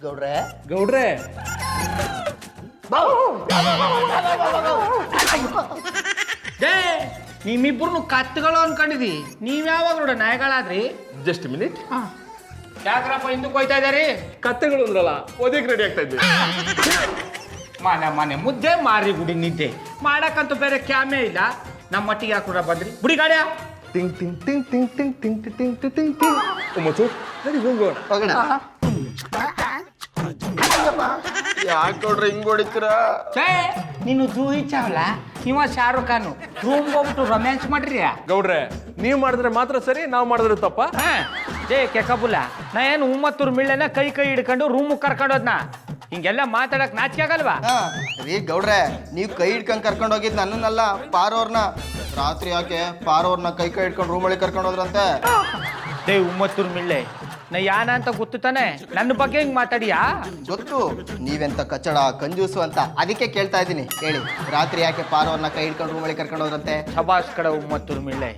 ಗೌಡ್ರೆ ಗೌಡ್ರೆ ನಿಮ್ಮಿಬ್ರು ಕತ್ಗಳು ಅನ್ಕೊಂಡಿದಿ ನೀವ್ ಯಾವಾಗ ನೋಡ ನಾಯಿಗಳಾದ್ರಿ. Just minute. ಯಾಕ್ರಪ್ಪ ಹಿಂದಕ್ಕೆ ಹೋಯ್ತಾ ಇದಾರಿ? ಕತ್ತೆಗಳು ಅಂದ್ರಲ್ಲ, ಓದಿಗೆ ರೆಡಿ ಆಗ್ತಾ ಇದ್ವಿ. ಮನೆ ಮುದ್ದೆ ಮಾರಿ ಗುಡಿ ನಿದ್ದೆ ಮಾಡಕ್ಕಂತೂ ಬೇರೆ ಕ್ಯಾಮೇ ಇಲ್ಲ. ನಮ್ಮ ಮಟ್ಟಿಗೆ ಯಾಕೆ ಕೂಡ ಬಂದ್ರಿ ಬುಡಿ ಗಾಡಿಯ ಟಿಂಗ್ ಟಿಂಗ್ ಟಿಂಗ್ ಟಿಂಗ್ ಟಿಂಗ್ ಟಿಂಗ್ ಟಿಂಗ್ ಟಿಂಗ್ ಟಿಂಗ್ ಟಿಂಗ್. ಒಮ್ಮತ್ತು ನಡಿ ಹೋಗೋಣ. ಹೋಗೋಣ. ಯಾಕೆ ಗೌಡ್ರೆ ಹಿಂಗ್ ಹೊಡಿತೀರಾ? ನೀನು ಜೂಹಿ ಚಾವ್ಲಾ ಇವ ಶಾರುಖ್ ಖಾನ್ ರೂಮ್ ಹೋಗ್ಬಿಟ್ಟು ರೊಮ್ಯಾನ್ಸ್ ಮಾಡ್ರಿ. ಗೌಡ್ರೆ ನೀವ್ ಮಾಡಿದ್ರೆ ಮಾತ್ರ ಸರಿ, ನಾವ್ ಮಾಡಿದ್ರೆ ತಪ್ಪ. ಕೆಕಬುಲ್ಲ ನಾ ಏನು ಉಮ್ಮತ್ತೂರ್ ಮಿಳ್ಳೆನ ಕೈ ಹಿಡ್ಕೊಂಡು ರೂಮ್ ಕರ್ಕೊಂಡೋದ್ನ ಹಿಂಗೆಲ್ಲ ಮಾತಾಡಕ್ ನಾಚಿಕೆ ಆಗಲ್ವಾ? ರೀ ಗೌಡ್ರೆ ನೀವ್ ಕೈ ಹಿಡ್ಕೊಂಡ್ ಕರ್ಕೊಂಡ್ ಹೋಗಿದ್ ನನ್ನನ್ನಲ್ಲ, ಪಾರೋರ್ನ. ರಾತ್ರಿ ಯಾಕೆ ಪಾರೋರ್ನ ಕೈ ಹಿಡ್ಕೊಂಡು ರೂಮ್ ಒಳಗೆ ಕರ್ಕೊಂಡು ಹೋದ್ರಂತೆ. ಉಮ್ಮತ್ತೂರ್ ಮಿಳ್ಳೆ ನಾ ಯಾನ ಅಂತ ಗೊತ್ತು ತಾನೆ, ನನ್ನ ಬಗ್ಗೆ ಹಿಂಗ್ ಮಾತಾಡಿಯಾ? ಗೊತ್ತು ನೀವೆಂತ ಕಚ್ಚಡ ಕಂಜೂಸು ಅಂತ, ಅದಕ್ಕೆ ಕೇಳ್ತಾ ಇದ್ದೀನಿ. ಹೇಳಿ, ರಾತ್ರಿ ಯಾಕೆ ಪಾರೋರ್ನ ಕೈ ಹಿಡ್ಕೊಂಡು ರೂಮ್ ಒಳಗೆ ಕರ್ಕೊಂಡು ಹೋದ್ರಂತೆ? ಶಬಾಸ್ ಕಡೆ ಉಮ್ಮತ್ತೂರ್ ಮಿಳ್ಳೆ,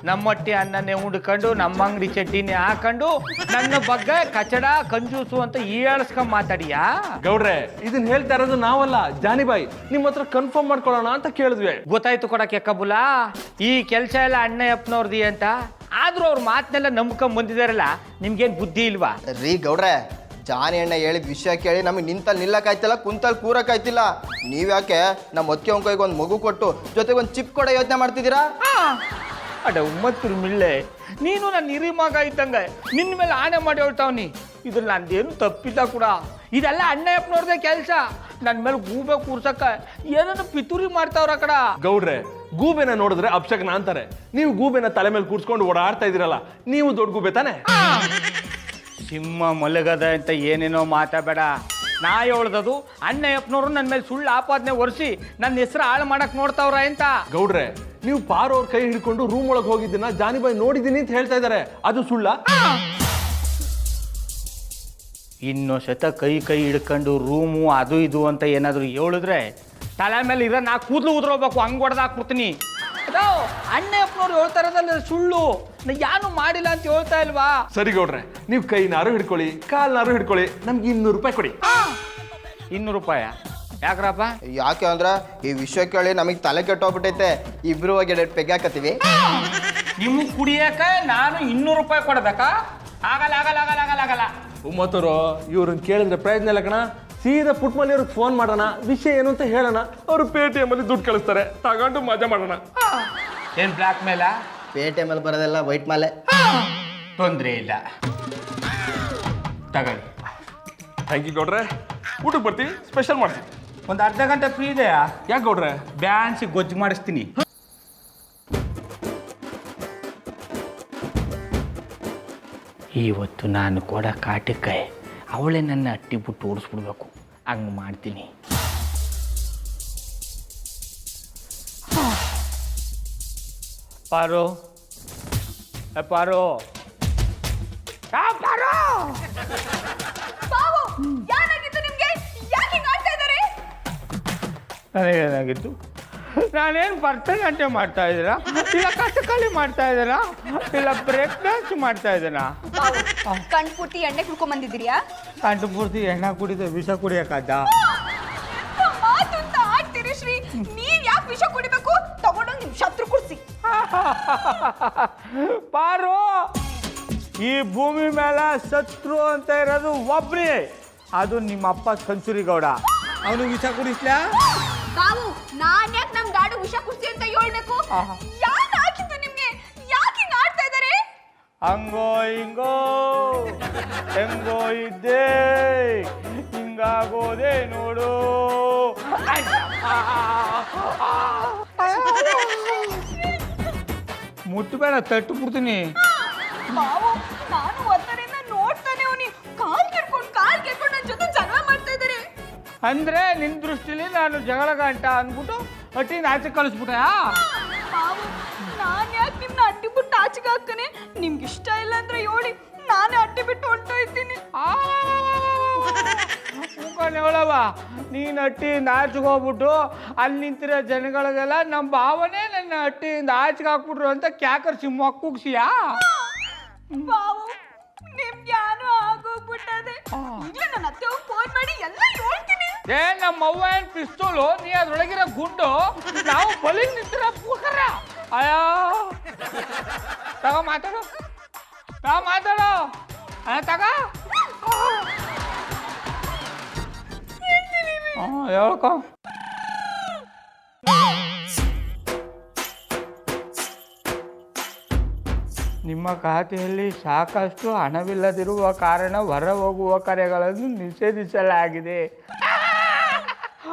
ನಮ್ಮಟ್ಟಿ ಅನ್ನನೇ ಉಂಡ್ಕೊಂಡು ನಮ್ಮ ಅಂಗಡಿ ಚಡ್ಡಿನೇ ಹಾಕೊಂಡು ನನ್ನ ಬಗ್ಗೆ ಕಚಡ ಕಂಜೂಸು ಅಂತ ಏಳ್ಸ್ಕೊಂಡ್ ಮಾತಾಡಿಯಾ? ಗೌಡ್ರೆ ಇದನ್ನ ಹೇಳ್ತಾ ಇರೋದು ನಾವಲ್ಲ, ಜಾನಿಬಾಯಿ. ನಿಮ್ ಹತ್ರ ಕನ್ಫರ್ಮ್ ಮಾಡ್ಕೊಳ್ಳೋಣ ಅಂತ ಕೇಳಿದ್ವಿ. ಗೊತ್ತಾಯ್ತು ಕೊಡಕ್ಕೆ ಕಬುಲ, ಈ ಕೆಲಸ ಎಲ್ಲ ಅಣ್ಣಯ್ಯಪ್ಪನವ್ರದಿ ಅಂತ. ಆದ್ರೂ ಅವ್ರ ಮಾತನ್ನೆಲ್ಲ ನಂಬ್ಕೊಂಡ್ ಬಂದಿದಾರಲ್ಲ, ನಿಮ್ಗೇನ್ ಬುದ್ಧಿ ಇಲ್ವಾ? ರೀ ಗೌಡ್ರೆ, ಜಾನಿ ಅಣ್ಣ ಹೇಳಿದ ವಿಷಯ ಕೇಳಿ ನಮಗೆ ನಿಂತಲ್ಲಿ ನಿಲ್ಲಕ್ಕಾಯ್ತಿಲ್ಲ, ಕುಂತಲ್ಲಿ ಕೂರಕ್ಕಾಯ್ತಿಲ್ಲ. ನೀವ್ಯಾಕೆ ನಮ್ಮ ಒತ್ತಿ ಅಂಕೈಗೆ ಒಂದು ಮಗು ಕೊಟ್ಟು ಜೊತೆಗೆ ಒಂದು ಚಿಪ್ ಕೊಡೋ ಯೋಚನೆ ಮಾಡ್ತಿದ್ದೀರಾ? ಅಡ ಉಮ್ಮತ್ತೂರು ಮಿಳ್ಳೆ, ನೀನು ನನ್ನ ಹಿರಿ ಮಗ ಇದ್ದಂಗೆ ನಿನ್ನ ಮೇಲೆ ಆಣೆ ಮಾಡಿ ಹೇಳ್ತಾವ್ನಿ. ಇದ್ರಲ್ಲಿ ನಂದೇನು ತಪ್ಪಿಲ್ಲ ಕೂಡ. ಇದೆಲ್ಲ ಅಣ್ಣಯ್ಯಪ್ಪನವ್ರದೇ ಕೆಲಸ. ನನ್ನ ಮೇಲೆ ಗೂಬೆ ಕೂರ್ಸಕ್ಕ ಏನೇನು ಪಿತೂರಿ ಮಾಡ್ತಾವ್ರ ಕಡ. ಗೌಡ್ರೆ ಗೂಬೆನ ನೋಡಿದ್ರೆ ಅಪ್ಶಕನ ಅಂತಾರೆ, ನೀವು ಗೂಬೆನ ತಲೆ ಮೇಲೆ ಕೂರ್ಸ್ಕೊಂಡು ಓಡಾಡ್ತಾ ಇದೀರಲ್ಲ, ನೀವು ದೊಡ್ಡ ಗೂಬೆ ತಾನೆ? ಸಿಂಹ ಮಲಗದ ಅಂತ ಏನೇನೋ ಮಾತಾಬೇಡ. ನಾ ಹೇಳ್ದದು ಅಣ್ಣಯ್ಯಪ್ಪನವ್ರು ನನ್ನ ಮೇಲೆ ಸುಳ್ಳು ಆಪಾದನೆ ಒರೆಸಿ ನನ್ನ ಹೆಸರು ಹಾಳು ಮಾಡಕ್ ನೋಡ್ತಾವ್ರ ಅಂತ. ಗೌಡ್ರೆ ನೀವು ಪಾರೋರ್ ಕೈ ಹಿಡ್ಕೊಂಡು ರೂಮ್ ಒಳಗೆ ಹೋಗಿದ್ದೀನ ಜಾನಿಬಾಯಿ ನೋಡಿದ್ದೀನಿ ಅಂತ ಹೇಳ್ತಾ ಇದಾರೆ, ಅದು ಸುಳ್ಳ? ಇನ್ನು ಸತ ಕೈ ಹಿಡ್ಕೊಂಡು ರೂಮು ಅದು ಇದು ಅಂತ ಏನಾದ್ರು ಹೇಳಿದ್ರೆ ತಲೆ ಮೇಲೆ ಇರೋ ನಾ ಕೂದಲು ಉದ್ರೋಬೇಕು, ಹಂಗ್ ಹೊಡೆದಾಕ್ಬಿಡ್ತೀನಿ. ಅದೋ ಅಣ್ಣಯ್ಯಪ್ಪನವ್ರು ಹೇಳ್ತಾ ಇರೋದಲ್ಲ ಸುಳ್ಳು, ನಾ ಯಾನು ಮಾಡಿಲ್ಲ ಅಂತ ಹೇಳ್ತಾ ಇಲ್ವಾ? ಸರಿ ಗೌಡ್ರೆ, ನೀವು ಕೈನಾರು ಹಿಡ್ಕೊಳ್ಳಿ, ಕಾಲ್ನಾರು ಹಿಡ್ಕೊಳ್ಳಿ, ನಮ್ಗೆ 200 ರೂಪಾಯಿ ಕೊಡಿ. 200 ರೂಪಾಯ? ಯಾಕ್ರಪ್ಪ? ಯಾಕೆ ಅಂದ್ರೆ ಈ ವಿಷಯ ಕೇಳಿ ನಮಗೆ ತಲೆ ಕೆಟ್ಟೋಗ್ಬಿಟ್ಟೈತೆ. ಇಬ್ರು ಹೋಗಿ 2 ಪೆಗ್ ಹಾಕತ್ತೀವಿ. ನಿಮಗೆ ಕುಡಿಯಕ ನಾನು 200 ರೂಪಾಯಿ ಕೊಡ್ಬೇಕಾ? ಆಗಲ್ಲ ಆಗಲ್ಲ ಆಗಲ್ಲ ಆಗಲ್ಲ ಆಗಲ್ಲ. ಉಮ್ಮತ್ತೂರು ಇವ್ರನ್ನ ಕೇಳಿದ್ರೆ ಪ್ರಯತ್ನ ಇಲ್ಲ ಕಣ. ಸೀದಾ ಪುಟ್ಮಲ್ಲಿ ಅವ್ರಿಗೆ ಫೋನ್ ಮಾಡೋಣ, ವಿಷಯ ಏನು ಅಂತ ಹೇಳೋಣ. ಅವರು ಪೇಟಿಎಂ ಅಲ್ಲಿ ದುಡ್ಡು ಕಳಿಸ್ತಾರೆ, ತಗೊಂಡು ಮಜಾ ಮಾಡೋಣ. ಏನ್ ಬ್ಲಾಕ್ ಮೇಲ? ಪೇಟಿಎಂ ಅಲ್ಲಿ ಬರೋದೆಲ್ಲ ವೈಟ್ ಮಾಲೆ. ತೊಂದ್ರೆ ಇಲ್ಲ, ತಗೊಳ್ಳಿ. ಥ್ಯಾಂಕ್ ಯು ಗೌಡ್ರೆ. ಊಟಕ್ಕೆ ಬರ್ತೀವಿ, ಸ್ಪೆಷಲ್ ಮಾಡ್ತೀವಿ. ಒಂದು ಅರ್ಧ ಗಂಟೆ ಫ್ರೀ ಇದೆಯಾ? ಯಾಕೆ ಗೌಡ್ರೆ? ಬ್ಯಾನ್ಸಿ ಗೊಜ್ಜು ಮಾಡಿಸ್ತೀನಿ. ಇವತ್ತು ನಾನು ಕೊಡ ಕಾಟಕ್ಕೆ ಅವಳೇ ನನ್ನ ಅಟ್ಟಿ ಬಿಟ್ಟು ಓಡಿಸ್ಬಿಡ್ಬೇಕು, ಹಂಗೆ ಮಾಡ್ತೀನಿ. ಪಾರು ಪಾರು ಪಾರು, ನನಗೇನಾಗಿತ್ತು? ನಾನೇನು ಭರತನಾಟ್ಯ ಮಾಡ್ತಾ ಇದ್ದೀರಾ, ಇಲ್ಲ ಕಥಕಳಿ ಮಾಡ್ತಾ ಇದ್ದೀರಾ, ಇಲ್ಲ ಬ್ರೇಕ್ ಡ್ಯಾನ್ಸ್ ಮಾಡ್ತಾ ಇದ್ದೀರಾ? ಕಣ್ ಪೂರ್ತಿ ಎಣ್ಣೆ ಕುಡ್ಕೊಂಡ್ ಬಂದಿದ್ದೀರಿಯಾ? ಕಂಡು ಪೂರ್ತಿ ಎಣ್ಣೆ ಕುಡಿದ ವಿಷ ಕುಡಿಯಕ್ಕದ್ದ? ಮಾತು ಅಂತ ಆಡ್ತೀರಿ ಶ್ರೀ, ನೀವ್ ಯಾಕೆ ವಿಷ ಕುಡಿಬೇಕು? ತಗೊಂಡೋಗಿ ನಿಮ್ ಶತ್ರು ಕುಡ್ಸಿ. ಪಾರು, ಈ ಭೂಮಿ ಮೇಲೆ ಶತ್ರು ಅಂತ ಇರೋದು ಒಬ್ರಿ, ಅದು ನಿಮ್ಮ ಅಪ್ಪ ಸಂಚುರಿ ಗೌಡ. ಅವನು ವಿಷ ಕುಡಿಸ್ಲಾ? ಬಾವು, ನಾನ್ ಯಾಕೆ ನಮ್ ಗಾಡು ವಿಷ ಕುಡ್ಸಿ ಅಂತ ಹೇಳ್ಬೇಕು? ಯಾರು ಹಾಕಿದ್ದು ನಿಮ್ಗೆ? ಯಾಕೆ ಹಿಂಗ್ ಆಡ್ತಾ ಇದಾರೆ? ಹಂಗೋ ಹಿಂಗೋ ಹೆಂಗೋ ಇದ್ದೆ, ಹಿಂಗಾಗೋದೆ ನೋಡು. ಮುಟ್ಟಬೇಡ, ತಟ್ಟು ಬಿಡ್ತೀನಿ. ಬಾವು, ನಾನು ಒತ್ತರಿಂದ ನೋಡ್ತಾನೆ ಅವನಿ ಕಾಲ್ ಕೆಡ್ಕೊಂಡು ನನ್ ಜೊತೆ ಜಗಳ ಮಾಡ್ತಾ ಇದಾರೆ. ಅಂದ್ರೆ ನಿನ್ ದೃಷ್ಟಿಲಿ ನಾನು ಜಗಳ ಗಂಟ ಅಂದ್ಬಿಟ್ಟು ಅಟ್ಟಿನ ಆಚೆ ಕಳಿಸ್ಬಿಟ್ಟ? ಬಾವು, ನಾನ್ ಯಾಕೆ ನಿಮ್ನ ಅಡ್ಡಿ ಬಿಟ್ಟು ಆಚೆಗೆ ಹಾಕ್ತಾನೆ? ನಿಮ್ಗೆ ಇಷ್ಟ ಇಲ್ಲ ಅಂದ್ರೆ ಹೇಳಿ, ನಾನೇ ಅಡ್ಡಿ ಬಿಟ್ಟು ಹೊಂಟೋಯ್ತೀನಿ. ಹೇಳವ, ನೀನು ಅಟ್ಟಿಯಿಂದ ಆಚೆಗೆ ಹೋಗ್ಬಿಟ್ಟು ಅಲ್ಲಿ ನಿಂತಿರೋ ಜನಗಳಿಗೆಲ್ಲ ನಮ್ಮ ಭಾವನೆ ನನ್ನ ಅಟ್ಟಿಯಿಂದ ಆಚೆಗೆ ಹಾಕ್ಬಿಟ್ರು ಅಂತ ಕ್ಯಾಕರ್ಸಿ ಮಕ್ಕುಗ್ಸಿಯಾ? ಬಾವು, ನಿಮ್ಗೆ ಯಾರು ಆಗೋಗ್ಬಿಟ್ಟದೆ. ಈಗಲೇ ನನ್ನ ನಾನು ಅತ್ತೆ ಫೋನ್ ಮಾಡಿ ಎಲ್ಲ ಹೇಳ್ತೀನಿ. ಏ ನಮ್ಮ ಅವ್ವ ಏನ್ ಪಿಸ್ತೂಲು, ನೀ ಅದ್ರೊಳಗಿರೋ ಗುಂಡು, ನಾವು ಬಲಿ ನಿಂತಿರ ಪೂಕರ. ಅಯ್ಯೋ ತಗೋ ಮಾತಾಡು, ತಗ ಹೇಳ್ಕೊ. ನಿಮ್ಮ ಖಾತೆಯಲ್ಲಿ ಸಾಕಷ್ಟು ಹಣವಿಲ್ಲದಿರುವ ಕಾರಣ ಹೊರ ಹೋಗುವ ಕರೆಗಳನ್ನು ನಿಷೇಧಿಸಲಾಗಿದೆ.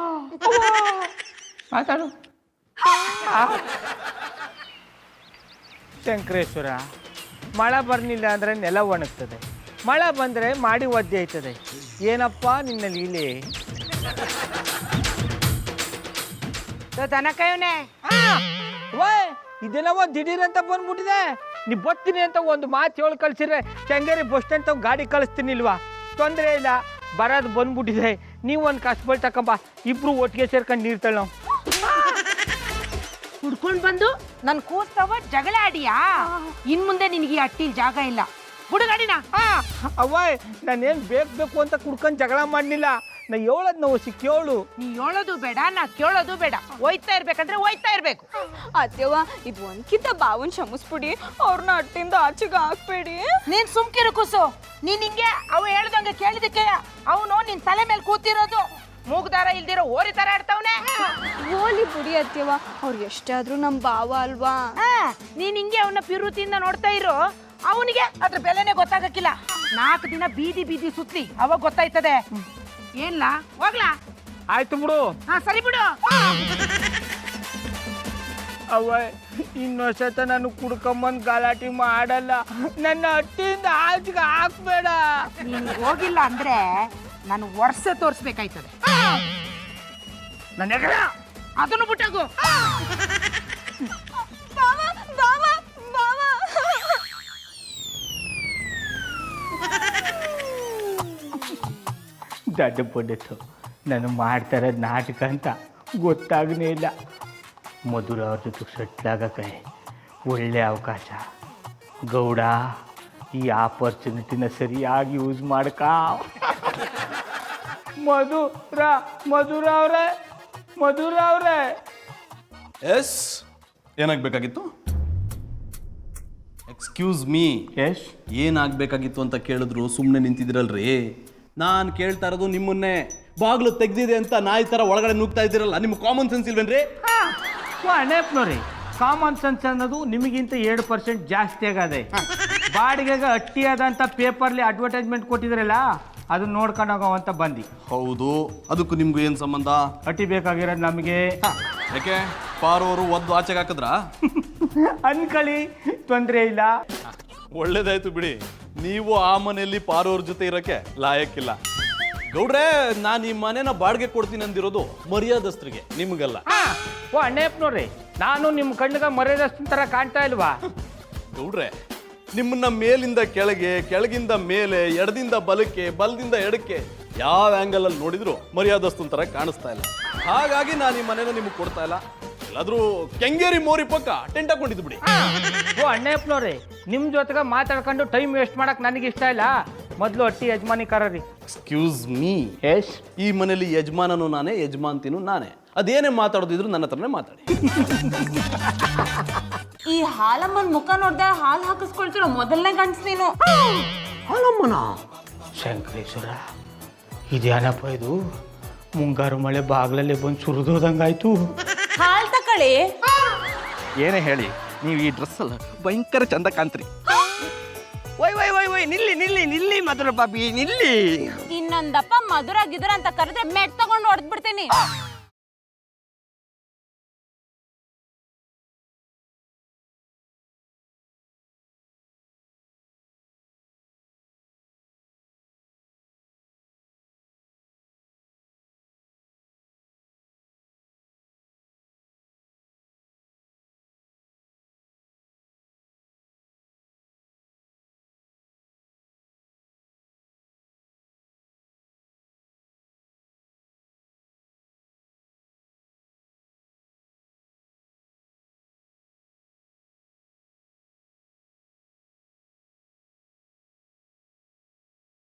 ಮಾತಾಡು. ಶಂಕರೇಶ್ವರ, ಮಳೆ ಬರ್ಲಿಲ್ಲ ಅಂದರೆ ನೆಲ ಒಣಗ್ತದೆ, ಮಳೆ ಬಂದರೆ ಮಾಡಿ ಒದ್ದೆ ಆಯ್ತದೆ. ಏನಪ್ಪ ನಿನ್ನ ಲೀಲೆ? ತನಕವನೇ ಇದೆಲ್ಲವ ದಿಢೀರ್ ಅಂತ ಬಂದ್ಬಿಟ್ಟಿದೆ. ನೀ ಬರ್ತೀನಿ ಅಂತ ಒಂದು ಮಾತು ಹೇಳಿ ಕಳ್ಸಿದ್ರೆ ಕೆಂಗೇರಿ ಬಸ್ ಸ್ಟ್ಯಾಂಡ್ ತಗೊಂಡು ಗಾಡಿ ಕಳಿಸ್ತೀನಿ ಇಲ್ವಾ? ತೊಂದರೆ ಇಲ್ಲ, ಬರೋದು ಬಂದ್ಬಿಟ್ಟಿದೆ. ನೀವು ಒಂದು ಕಸ್ಬಲ್ ತಕೊಂಬ, ಇಬ್ರು ಒಟ್ಟಿಗೆ ಸೇರ್ಕೊಂಡು ನೀರು ತಳ್ಳೋ. ಹುಡ್ಕೊಂಡು ಬಂದು ನನ್ ಕೂಸ್ತವ ಜಗಳ ಆಡಿಯಾ? ಇನ್ ಮುಂದೆ ನಿನಗೆ ಅಟ್ಟಿಲ್ ಜಾಗ ಇಲ್ಲ. ಹುಡುಗಾಡಿನ ಅವ್ವ, ನಾನೇನು ಬೇಕು ಅಂತ ಕುಡ್ಕೊಂಡು ಜಗಳ ಮಾಡಲಿಲ್ಲ. ನಾ ಹೇಳೋದು ನಾವು ಕೇಳು. ನೀ ಹೇಳೋದು ಬೇಡ, ನಾ ಕೇಳೋದು ಬೇಡ. ಹೋಯ್ತಾ ಇರ್ಬೇಕಂದ್ರೆ ಹೋಯ್ತಾ ಇರ್ಬೇಕು. ಅತ್ತೆವ್ವ, ಇದು ಒಂದ್ಕಿಂತ ಬಾವನ್ ಕ್ಷಮಿಸ್ಬಿಡಿ, ಅವ್ರನ್ನ ಅಟ್ಟಿಂದ ಆಚೆಗೆ ಹಾಕ್ಬೇಡಿ. ನೀನ್ ಸುಮ್ಕಿರು ಕೂಸು. ನೀನ್ ಹಿಂಗೆ ಅವ ಹೇಳ್ದಂಗೆ ಕೇಳಿದಕ್ಕೆ ಅವನು ನಿನ್ ತಲೆ ಮೇಲೆ ಕೂತಿರೋದು. ಮೂಗ್ದಾರ ಇಲ್ದಿರೋ ಓರಿ ತರ ಆಡ್ತಾವನೆ. ಹೋಲಿ ಬಿಡಿ ಅತ್ತೆವ್ವ, ಅವ್ರು ಎಷ್ಟಾದ್ರೂ ನಮ್ ಬಾವ ಅಲ್ವಾ? ನೀನ್ ಹಿಂಗೆ ಅವನ ಪಿರುತಿಯಿಂದ ನೋಡ್ತಾ ಇರೋ, ಅವನಿಗೆ ಅದ್ರ ಬೆಲೆನೆ ಗೊತ್ತಾಗಕ್ಕಿಲ್ಲ. 4 ದಿನ ಬೀದಿ ಬೀದಿ ಸುತ್ಲಿ, ಅವಾಗ ಗೊತ್ತಾಯ್ತದೆ. ಏನ್ಲಾ ಹೋಗ್ಲಾ? ಆಯ್ತು ಬಿಡು. ಹಾ ಸರಿ ಬಿಡು. ಅವ್ವ, ಇನ್ನೊಂದ್ಸತ ನಾನು ಕುಡ್ಕೊಂಬಂದು ಗಲಾಟೆ ಮಾಡಲ್ಲ. ನನ್ನ ಹಟ್ಟಿಯಿಂದ ಆಚೆಗೆ ಹಾಕ್ಬೇಡ. ನೀನ್ ಹೋಗಿಲ್ಲ ಅಂದ್ರೆ ನಾನು ವರ್ಷ ತೋರಿಸ್ಬೇಕಾಯ್ತದೆ. ನನ್ನ ಎಗರ ಅದನ್ನು ಬಿಟ್ಟಾಗು. ಬಾವ ಬಾವ ಬಾವ. ದಡ್ಡ ಪೊಡ್ಡತ್ತು ನಾನು ಮಾಡ್ತಾ ಇರೋದು ನಾಟಕ ಅಂತ ಗೊತ್ತಾಗನೇ ಇಲ್ಲ. ಮಧುರ ಅವ್ರ ಜೊತೆ ಸೆಟ್ಲ್ ಆಗಕ್ಕೆ ಒಳ್ಳೆ ಅವಕಾಶ. ಗೌಡ, ಈ ಆಪರ್ಚುನಿಟಿನ ಸರಿಯಾಗಿ ಯೂಸ್ ಮಾಡ್ಕ. ಮಧುರ ಅವ್ರೆ ಎಸ್, ಏನಾಗಬೇಕಾಗಿತ್ತು? ಎಕ್ಸ್ಕ್ಯೂಸ್ ಮೀ, ಎಸ್ ಏನಾಗಬೇಕಾಗಿತ್ತು ಅಂತ ಕೇಳಿದ್ರು ಸುಮ್ಮನೆ ನಿಂತಿದ್ದೀರಲ್ರಿ. ನಾನು ಕೇಳ್ತಾ ಇರೋದು ನಿಮ್ಮನ್ನೇ. ಬಾಗಿಲು ತೆಗ್ದಿದೆ ಅಂತ ನಾಯಿ ಥರ ಒಳಗಡೆ ನುಗ್ತಾ ಇದ್ದೀರಲ್ಲ, ನಿಮ್ಗೆ ಕಾಮನ್ ಸೆನ್ಸ್ ಇಲ್ವೇನ್ರಿ? ಅಣ್ಣಪ್ಪನವ್ರಿ, ಕಾಮನ್ ಸೆನ್ಸ್ ಅನ್ನೋದು ನಿಮಗಿಂತ 2% ಜಾಸ್ತಿ ಆಗದೆ. ಬಾಡಿಗೆಗೆ ಅಟ್ಟಿ ಆದಂಥ ಪೇಪರ್ಲಿ ಅಡ್ವರ್ಟೈಸ್ಮೆಂಟ್ ಕೊಟ್ಟಿದ್ರಲ್ಲ, ಅದನ್ನ ನೋಡ್ಕೊಂಡು ಹೋಗೋವಂತ ಬಂದು. ಹೌದು, ಅದಕ್ಕೂ ನಿಮ್ಗೂ ಏನು ಸಂಬಂಧ? ಅಟ್ಟಿ ಬೇಕಾಗಿರೋದು ನಮಗೆ. ಯಾಕೆ ಪಾರೋರು ಒದ್ದು ಆಚೆಗೆ ಹಾಕಿದ್ರಾ? ಅನ್ಕಳಿ, ತೊಂದರೆ ಇಲ್ಲ. ಒಳ್ಳೇದಾಯ್ತು ಬಿಡಿ, ನೀವು ಆ ಮನೆಯಲ್ಲಿ ಪಾರೋರ್ ಜೊತೆ ಇರೋಕ್ಕೆ ಲಾಯಕ್ಕಿಲ್ಲ. ಗೌಡ್ರೆ, ನಾನು ಈ ಮನೆನ ಬಾಡಿಗೆ ಕೊಡ್ತೀನಿ ಅಂದಿರೋದು ಮರ್ಯಾದಸ್ಥರಿಗೆ, ನಿಮಗಲ್ಲ. ಅಣ್ಣಪ್ಪನವ್ರಿ, ನಾನು ನಿಮ್ಮ ಕಣ್ಣಿಗೆ ಮರ್ಯಾದಸ್ತಿನ ಥರ ಕಾಣ್ತಾ ಇಲ್ವಾ? ಗೌಡ್ರೆ, ನಿಮ್ಮನ್ನ ಮೇಲಿಂದ ಕೆಳಗೆ, ಕೆಳಗಿಂದ ಮೇಲೆ, ಎಡದಿಂದ ಬಲಕ್ಕೆ, ಬಲದಿಂದ ಎಡಕ್ಕೆ ಯಾವ ಆ್ಯಂಗಲ್ ಅಲ್ಲಿ ನೋಡಿದ್ರು ಮರ್ಯಾದಸ್ತನ ಥರ ಕಾಣಿಸ್ತಾ ಇಲ್ಲ. ಹಾಗಾಗಿ ನಾನು ಈ ಮನೆನ ನಿಮಗೆ ಕೊಡ್ತಾ ಇಲ್ಲ. ಎಲ್ಲಾದ್ರೂ ಕೆಂಗೇರಿ ಮೋರಿ ಪಕ್ಕ ಟೆಂಟ್ ಹಾಕೊಂಡಿದ್ದು ಬಿಡಿ. ಅಣ್ಣಪ್ಪನವ್ರಿ, ನಿಮ್ಮ ಜೊತೆಗೆ ಮಾತಾಡ್ಕೊಂಡು ಟೈಮ್ ವೇಸ್ಟ್ ಮಾಡಕ್ ನನಗೆ ಇಷ್ಟ ಇಲ್ಲ. ಮೊದಲು ಅಟ್ಟಿ ಯಜಮಾನಿ ಕರೀರಿ. ಎಕ್ಸ್ಕ್ಯೂಸ್ ಮೀ, ಎಸ್, ಈ ಮನೇಲಿ ಯಜಮಾನನು ನಾನೇ, ಯಜಮಾನ್ತಿನೂ ನಾನೇ. ಅದೇನೇ ಮಾತಾಡೋದಿದ್ರು ನನ್ನ ಹತ್ರನೇ ಮಾತಾಡಿ. ಈ ಹಾಲಮ್ಮನ ಮುಖ ನೋಡ್ದೆ ಹಾಲು ಹಾಕಿಸ್ಕೊಳ್ತಿರೋ ಮೊದಲನೇ ಗಂಡ್ಸ್ ನೀನು. ಹಾಲಮ್ಮನ ಶಂಕರೇಶ್ವರ, ಇದೇನಪ್ಪ ಇದು? ಮುಂಗಾರು ಮಳೆ ಬಾಗ್ಲಲ್ಲಿ ಬಂದು ಸುರಿದೋದಂಗಾಯ್ತು. ಹಾಲ್ ತಕೊಳ್ಳಿ. ಏನೇ ಹೇಳಿ, ನೀವು ಈ ಡ್ರೆಸ್ಸಲ್ಲಿ ಭಯಂಕರ ಚಂದ ಕಾಣ್ತೀರಿ. ನಿಲ್ಲಿ ಮಧುರ ಬಾಬಿ, ನಿಲ್ಲಿ. ಇನ್ನೊಂದಪ್ಪ ಮಧುರ ಗಿದುರ ಅಂತ ಕರೆದ್ರೆ ಮೆಟ್ ತಗೊಂಡು ಹೊಡೆದ್ಬಿಡ್ತೀನಿ.